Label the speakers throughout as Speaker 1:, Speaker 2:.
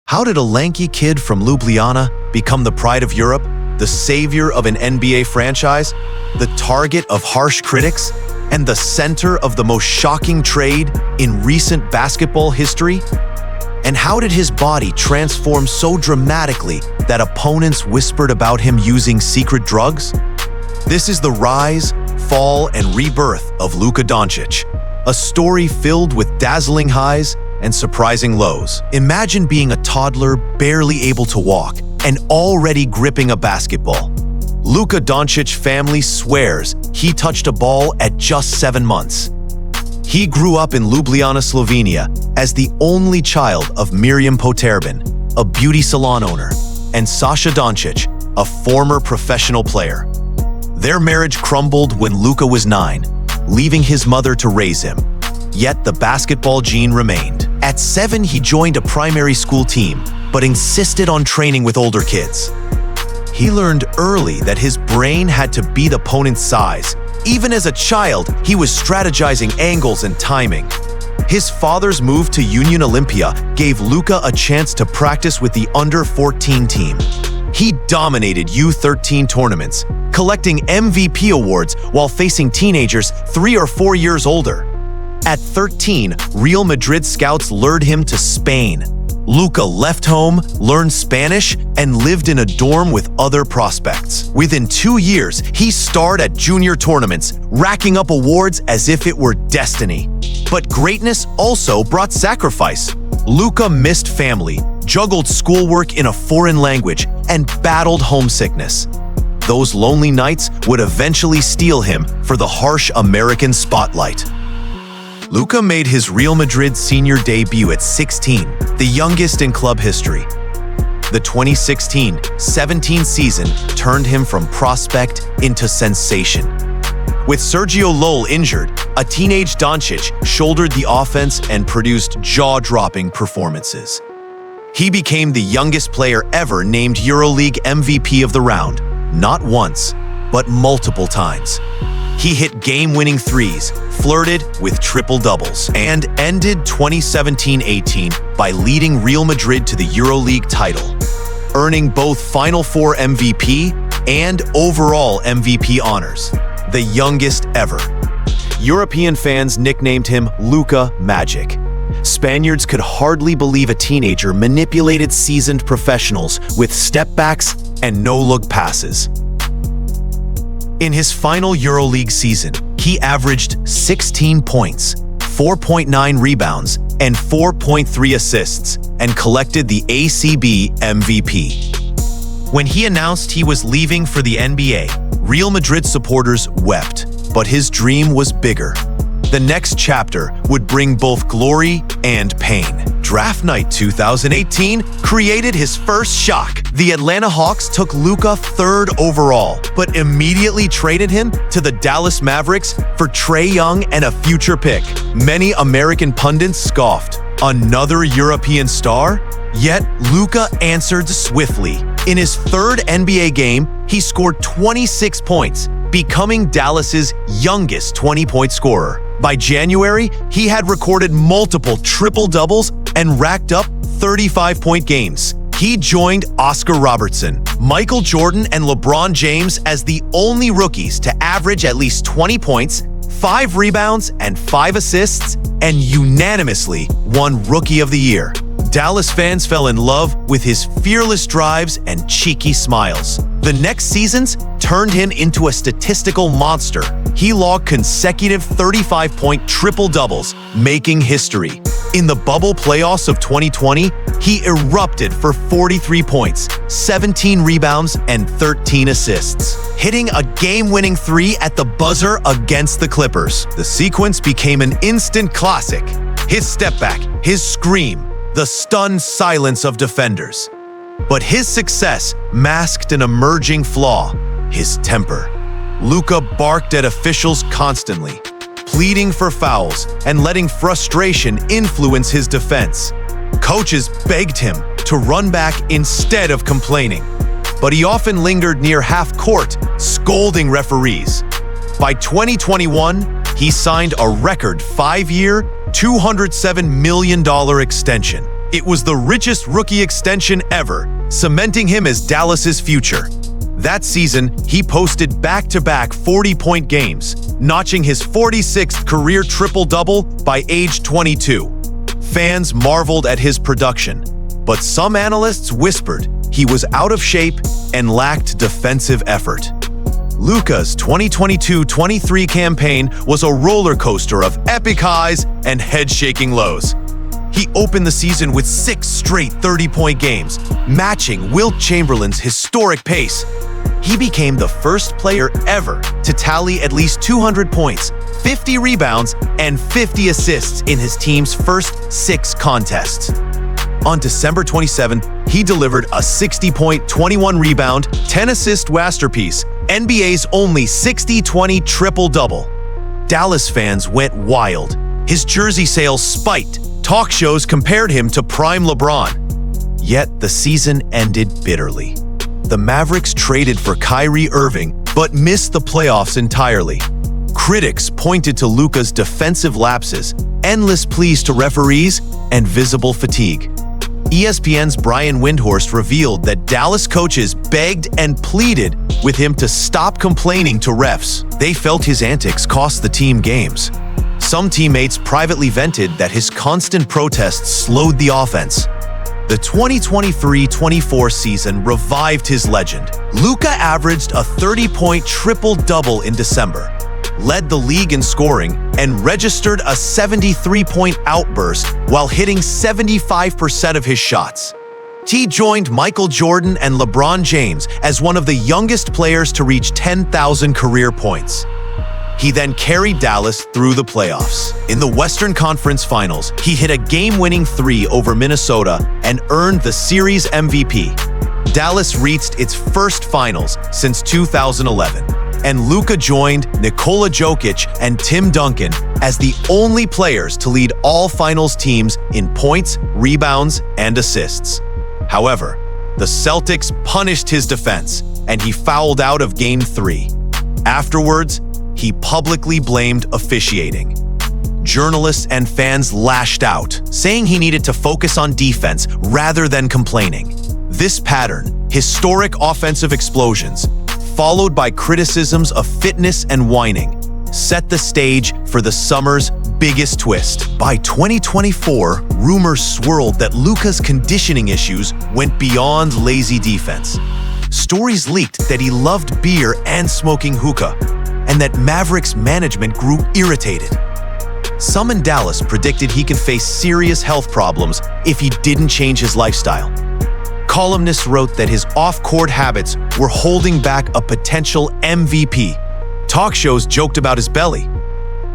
Speaker 1: How did a lanky kid from Ljubljana become the pride of Europe, the savior of an NBA franchise, the target of harsh critics, and the center of the most shocking trade in recent basketball history? And how did his body transform so dramatically that opponents whispered about him using secret drugs? This is the rise, fall, and rebirth of Luka Dončić, a story filled with dazzling highs and surprising lows. Imagine being a toddler barely able to walk and already gripping a basketball. Luka Dončić family swears he touched a ball at just 7 months. He grew up in Ljubljana, Slovenia, as the only child of Miriam Poterbin, a beauty salon owner, and Sasha Doncic, a former professional player. Their marriage crumbled when Luka was 9, leaving his mother to raise him. Yet the basketball gene remained. At 7, he joined a primary school team, but insisted on training with older kids. He learned early that his brain had to beat opponent's size. Even as a child, he was strategizing angles and timing. His father's move to Union Olympia gave Luka a chance to practice with the under-14 team. He dominated U13 tournaments, collecting MVP awards while facing teenagers 3 or 4 years older. At 13, Real Madrid scouts lured him to Spain. Luka left home, learned Spanish, and lived in a dorm with other prospects. Within 2 years, he starred at junior tournaments, racking up awards as if it were destiny. But greatness also brought sacrifice. Luka missed family, juggled schoolwork in a foreign language, and battled homesickness. Those lonely nights would eventually steel him for the harsh American spotlight. Luka made his Real Madrid senior debut at 16, the youngest in club history. The 2016-17 season turned him from prospect into sensation. With Sergio Llull injured, a teenage Doncic shouldered the offense and produced jaw-dropping performances. He became the youngest player ever named EuroLeague MVP of the round, not once, but multiple times. He hit game-winning threes, flirted with triple-doubles, and ended 2017-18 by leading Real Madrid to the EuroLeague title, earning both Final Four MVP and overall MVP honors, the youngest ever. European fans nicknamed him Luka Magic. Spaniards could hardly believe a teenager manipulated seasoned professionals with step-backs and no-look passes. In his final EuroLeague season, he averaged 16 points, 4.9 rebounds, and 4.3 assists, and collected the ACB MVP. When he announced he was leaving for the NBA, Real Madrid supporters wept, but his dream was bigger. The next chapter would bring both glory and pain. Draft night 2018 created his first shock. The Atlanta Hawks took Luka 3rd overall, but immediately traded him to the Dallas Mavericks for Trae Young and a future pick. Many American pundits scoffed. Another European star? Yet Luka answered swiftly. In his 3rd NBA game, he scored 26 points, becoming Dallas's youngest 20-point scorer. By January, he had recorded multiple triple-doubles and racked up 35-point games. He joined Oscar Robertson, Michael Jordan, and LeBron James as the only rookies to average at least 20 points, 5 rebounds, and 5 assists, and unanimously won Rookie of the Year. Dallas fans fell in love with his fearless drives and cheeky smiles. The next seasons turned him into a statistical monster. He logged consecutive 35-point triple-doubles, making history. In the bubble playoffs of 2020, he erupted for 43 points, 17 rebounds, and 13 assists, hitting a game-winning 3 at the buzzer against the Clippers. The sequence became an instant classic. His step-back, his scream, the stunned silence of defenders. But his success masked an emerging flaw: his temper. Luka barked at officials constantly, pleading for fouls and letting frustration influence his defense. Coaches begged him to run back instead of complaining, but he often lingered near half-court, scolding referees. By 2021, he signed a record 5-year, $207 million extension. It was the richest rookie extension ever, cementing him as Dallas's future. That season, he posted back-to-back 40-point games, notching his 46th career triple-double by age 22. Fans marveled at his production, but some analysts whispered he was out of shape and lacked defensive effort. Luka's 2022-23 campaign was a roller coaster of epic highs and head-shaking lows. He opened the season with 6 straight 30-point games, matching Wilt Chamberlain's historic pace. He became the first player ever to tally at least 200 points, 50 rebounds, and 50 assists in his team's first 6 contests. On December 27, he delivered a 60-point, 21-rebound, 10-assist masterpiece, NBA's only 60-20 triple-double. Dallas fans went wild. His jersey sales spiked. Talk shows compared him to prime LeBron. Yet the season ended bitterly. The Mavericks traded for Kyrie Irving, but missed the playoffs entirely. Critics pointed to Luka's defensive lapses, endless pleas to referees, and visible fatigue. ESPN's Brian Windhorst revealed that Dallas coaches begged and pleaded with him to stop complaining to refs. They felt his antics cost the team games. Some teammates privately vented that his constant protests slowed the offense. The 2023-24 season revived his legend. Luka averaged a 30-point triple-double in December, led the league in scoring, and registered a 73-point outburst while hitting 75% of his shots. He joined Michael Jordan and LeBron James as one of the youngest players to reach 10,000 career points. He then carried Dallas through the playoffs. In the Western Conference Finals, he hit a game-winning 3 over Minnesota and earned the series MVP. Dallas reached its first finals since 2011, and Luka joined Nikola Jokic and Tim Duncan as the only players to lead all finals teams in points, rebounds, and assists. However, the Celtics punished his defense, and he fouled out of Game 3. Afterwards, he publicly blamed officiating. Journalists and fans lashed out, saying he needed to focus on defense rather than complaining. This pattern, historic offensive explosions, followed by criticisms of fitness and whining, set the stage for the summer's biggest twist. By 2024, rumors swirled that Luka's conditioning issues went beyond lazy defense. Stories leaked that he loved beer and smoking hookah, and that Mavericks management grew irritated. Some in Dallas predicted he could face serious health problems if he didn't change his lifestyle. Columnists wrote that his off-court habits were holding back a potential MVP. Talk shows joked about his belly.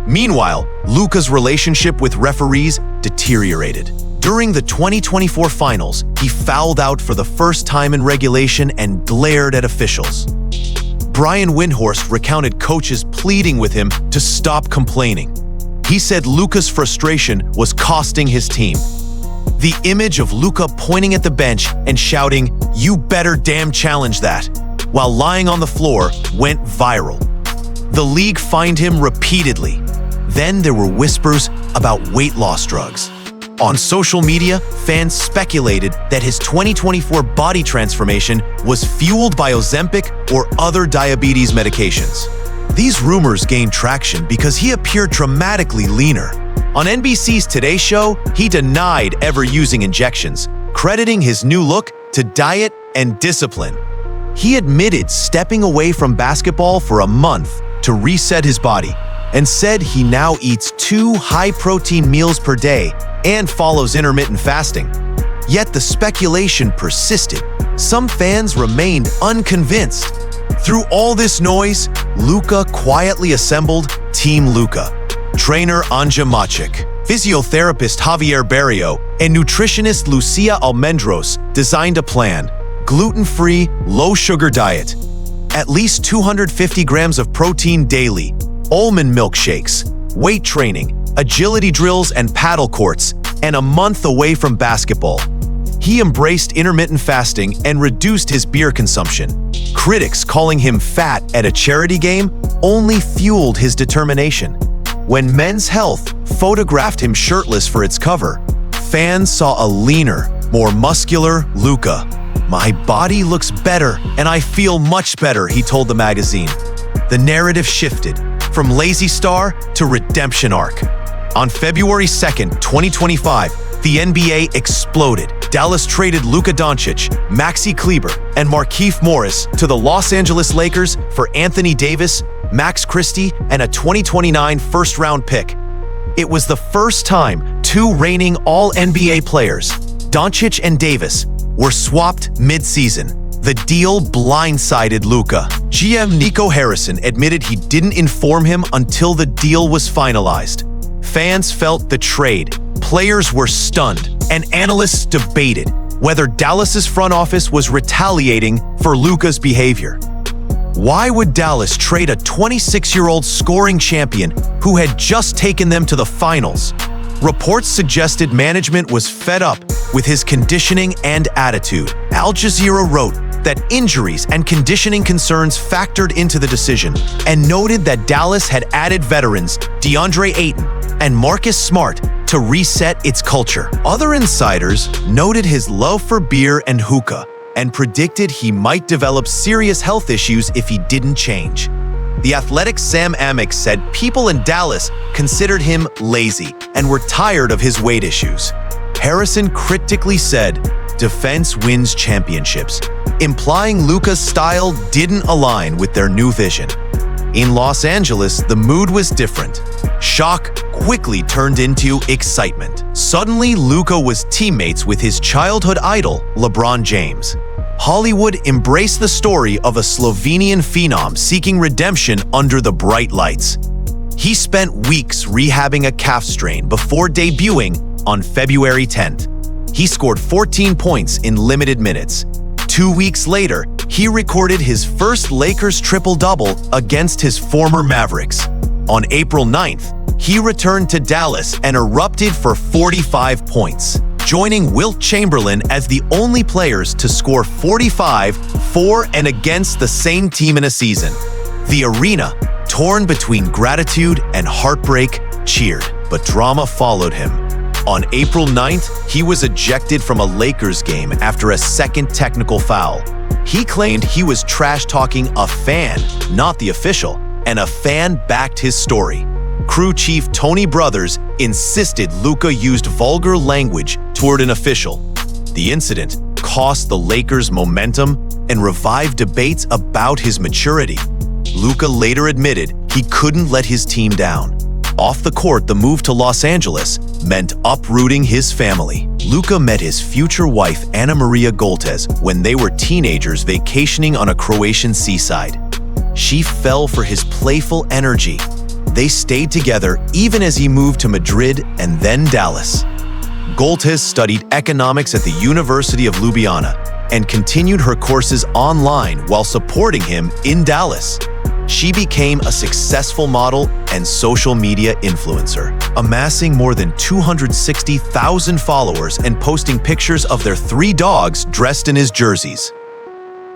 Speaker 1: Meanwhile, Luka's relationship with referees deteriorated. During the 2024 finals, he fouled out for the first time in regulation and glared at officials. Brian Windhorst recounted coaches pleading with him to stop complaining. He said Luka's frustration was costing his team. The image of Luka pointing at the bench and shouting, "You better damn challenge that," while lying on the floor went viral. The league fined him repeatedly. Then there were whispers about weight loss drugs. On social media, fans speculated that his 2024 body transformation was fueled by Ozempic or other diabetes medications. These rumors gained traction because he appeared dramatically leaner. On NBC's Today Show, he denied ever using injections, crediting his new look to diet and discipline. He admitted stepping away from basketball for a month to reset his body, and said he now eats 2 high-protein meals per day and follows intermittent fasting. Yet the speculation persisted. Some fans remained unconvinced. Through all this noise, Luka quietly assembled Team Luka. Trainer Anja Macic, physiotherapist Javier Barrio, and nutritionist Lucia Almendros designed a plan: gluten-free, low-sugar diet, at least 250 grams of protein daily, almond milkshakes, weight training, agility drills and paddle courts, and a month away from basketball. He embraced intermittent fasting and reduced his beer consumption. Critics calling him fat at a charity game only fueled his determination. When Men's Health photographed him shirtless for its cover, Fans saw a leaner, more muscular Luka. "My body looks better, and I feel much better," he told the magazine. The narrative shifted from lazy star to redemption arc. On February 2nd, 2025, the NBA exploded. Dallas traded Luka Dončić, Maxi Kleber, and Markieff Morris to the Los Angeles Lakers for Anthony Davis, Max Christie, and a 2029 first-round pick. It was the first time two reigning All-NBA players, Doncic and Davis, were swapped mid-season. The deal blindsided Luka. GM Nico Harrison admitted he didn't inform him until the deal was finalized. Fans felt the trade, players were stunned, and analysts debated whether Dallas's front office was retaliating for Luka's behavior. Why would Dallas trade a 26-year-old scoring champion who had just taken them to the finals? Reports suggested management was fed up with his conditioning and attitude. Al Jazeera wrote that injuries and conditioning concerns factored into the decision and noted that Dallas had added veterans DeAndre Ayton and Marcus Smart to reset its culture. Other insiders noted his love for beer and hookah and predicted he might develop serious health issues if he didn't change. The Athletic's Sam Amick said people in Dallas considered him lazy and were tired of his weight issues. Harrison critically said, "Defense wins championships," implying Luka's style didn't align with their new vision. In Los Angeles, the mood was different. Shock quickly turned into excitement. Suddenly, Luka was teammates with his childhood idol, LeBron James. Hollywood embraced the story of a Slovenian phenom seeking redemption under the bright lights. He spent weeks rehabbing a calf strain before debuting on February 10th. He scored 14 points in limited minutes. 2 weeks later, he recorded his first Lakers triple-double against his former Mavericks. On April 9th, he returned to Dallas and erupted for 45 points, joining Wilt Chamberlain as the only players to score 45 for and against the same team in a season. The arena, torn between gratitude and heartbreak, cheered, but drama followed him. On April 9th, he was ejected from a Lakers game after a second technical foul. He claimed he was trash-talking a fan, not the official, and a fan backed his story. Crew chief Tony Brothers insisted Luka used vulgar language toward an official. The incident cost the Lakers momentum and revived debates about his maturity. Luka later admitted he couldn't let his team down. Off the court, the move to Los Angeles meant uprooting his family. Luka met his future wife Ana Maria Goltes when they were teenagers vacationing on a Croatian seaside. She fell for his playful energy. They stayed together even as he moved to Madrid and then Dallas. Goltes studied economics at the University of Ljubljana and continued her courses online while supporting him in Dallas. She became a successful model and social media influencer, amassing more than 260,000 followers and posting pictures of their 3 dogs dressed in his jerseys.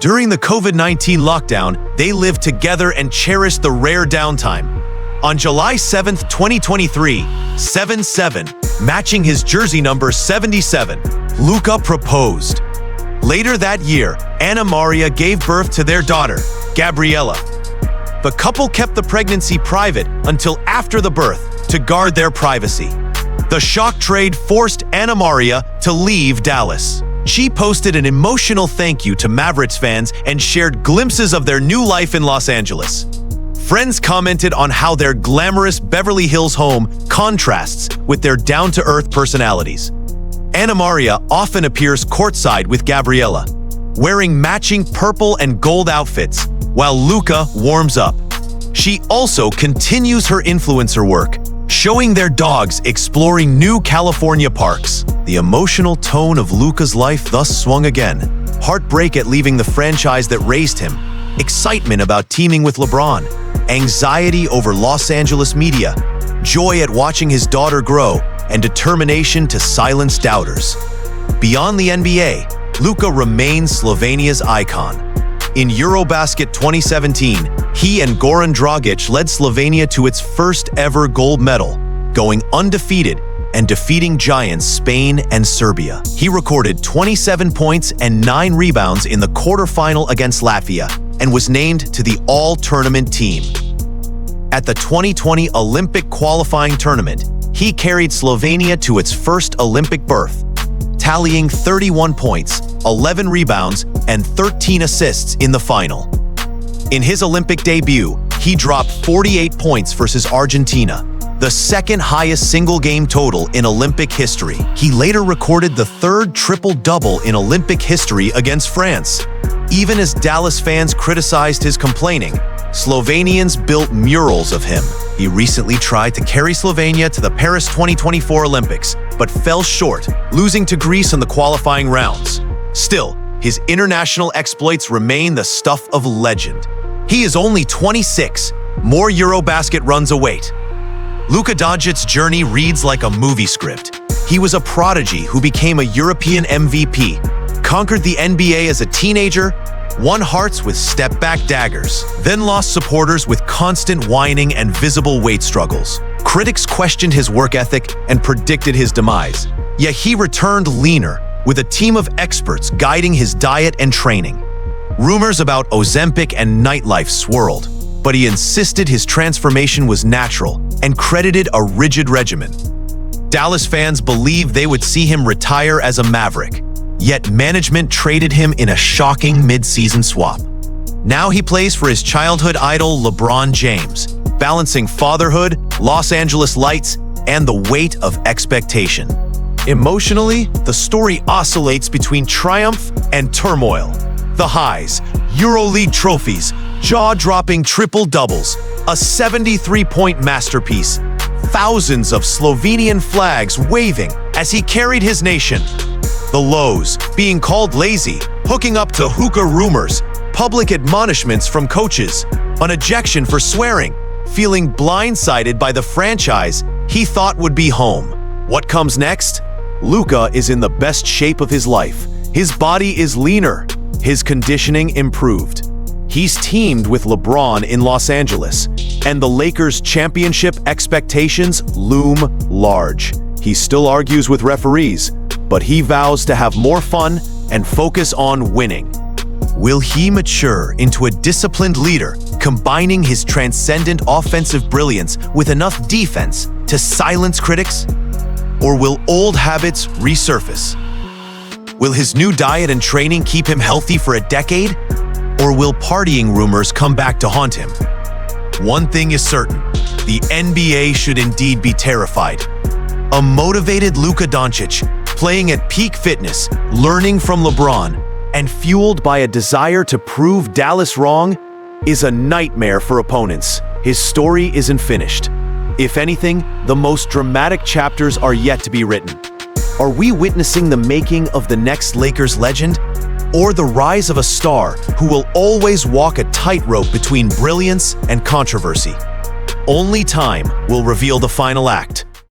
Speaker 1: During the COVID-19 lockdown, they lived together and cherished the rare downtime. On July 7th, 2023, 7-7, matching his jersey number 77, Luka proposed. Later that year, Ana Maria gave birth to their daughter, Gabriella. The couple kept the pregnancy private until after the birth to guard their privacy. The shock trade forced Ana Maria to leave Dallas. She posted an emotional thank you to Mavericks fans and shared glimpses of their new life in Los Angeles. Friends commented on how their glamorous Beverly Hills home contrasts with their down-to-earth personalities. Ana Maria often appears courtside with Gabriella, wearing matching purple and gold outfits, while Luka warms up. She also continues her influencer work, showing their dogs exploring new California parks. The emotional tone of Luka's life thus swung again. Heartbreak at leaving the franchise that raised him, excitement about teaming with LeBron, anxiety over Los Angeles media, joy at watching his daughter grow, and determination to silence doubters. Beyond the NBA, Luka remains Slovenia's icon. In Eurobasket 2017, he and Goran Dragic led Slovenia to its first ever gold medal, going undefeated and defeating giants Spain and Serbia. He recorded 27 points and 9 rebounds in the quarterfinal against Latvia and was named to the all-tournament team. At the 2020 Olympic qualifying tournament, he carried Slovenia to its first Olympic berth, tallying 31 points, 11 rebounds, and 13 assists in the final. In his Olympic debut, he dropped 48 points versus Argentina, the second highest single-game total in Olympic history. He later recorded the third triple-double in Olympic history against France. Even as Dallas fans criticized his complaining, Slovenians built murals of him. He recently tried to carry Slovenia to the Paris 2024 Olympics, but fell short, losing to Greece in the qualifying rounds. Still, his international exploits remain the stuff of legend. He is only 26. More Eurobasket runs await. Luka Dončic's journey reads like a movie script. He was a prodigy who became a European MVP, conquered the NBA as a teenager, won hearts with step-back daggers, then lost supporters with constant whining and visible weight struggles. Critics questioned his work ethic and predicted his demise. Yet he returned leaner, with a team of experts guiding his diet and training. Rumors about Ozempic and nightlife swirled, but he insisted his transformation was natural and credited a rigid regimen. Dallas fans believed they would see him retire as a Maverick, yet management traded him in a shocking mid-season swap. Now he plays for his childhood idol LeBron James, balancing fatherhood, Los Angeles lights, and the weight of expectation. Emotionally, the story oscillates between triumph and turmoil. The highs, EuroLeague trophies, jaw-dropping triple-doubles, a 73-point masterpiece, thousands of Slovenian flags waving as he carried his nation. The lows, being called lazy, hooking up to hookah rumors, public admonishments from coaches, an ejection for swearing, feeling blindsided by the franchise he thought would be home. What comes next? Luka is in the best shape of his life. His body is leaner, his conditioning improved. He's teamed with LeBron in Los Angeles, and the Lakers' championship expectations loom large. He still argues with referees, but he vows to have more fun and focus on winning. Will he mature into a disciplined leader, combining his transcendent offensive brilliance with enough defense to silence critics? Or will old habits resurface? Will his new diet and training keep him healthy for a decade? Or will partying rumors come back to haunt him? One thing is certain, the NBA should indeed be terrified. A motivated Luka Dončić, playing at peak fitness, learning from LeBron, and fueled by a desire to prove Dallas wrong, is a nightmare for opponents. His story isn't finished. If anything, the most dramatic chapters are yet to be written. Are we witnessing the making of the next Lakers legend? Or the rise of a star who will always walk a tightrope between brilliance and controversy? Only time will reveal the final act.